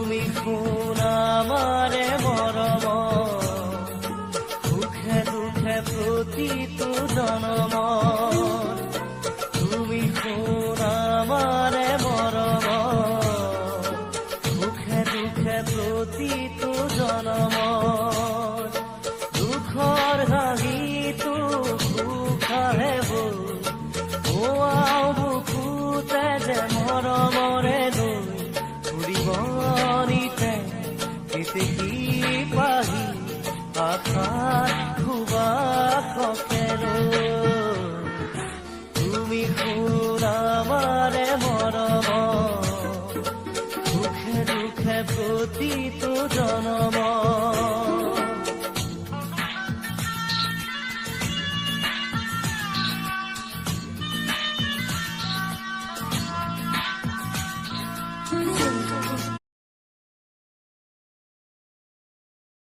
তুমি শুন আমাৰে মৰম, সুখে দুখে প্ৰতিটো জনম। তুমি শুন আমাৰে মৰম, সুখে দুখে প্ৰতিটো জনম। দুখৰ হাঁহিটো সুখাহে বল, ওৱাও বুকুতে যে মৰমৰে লৈ ফুৰিব নিতে কেতেকী পাহি আশাত সুবাসকে লৈ। তুমি শুন আমাৰে মৰম, সুখে দুখে প্ৰতিটো জনম।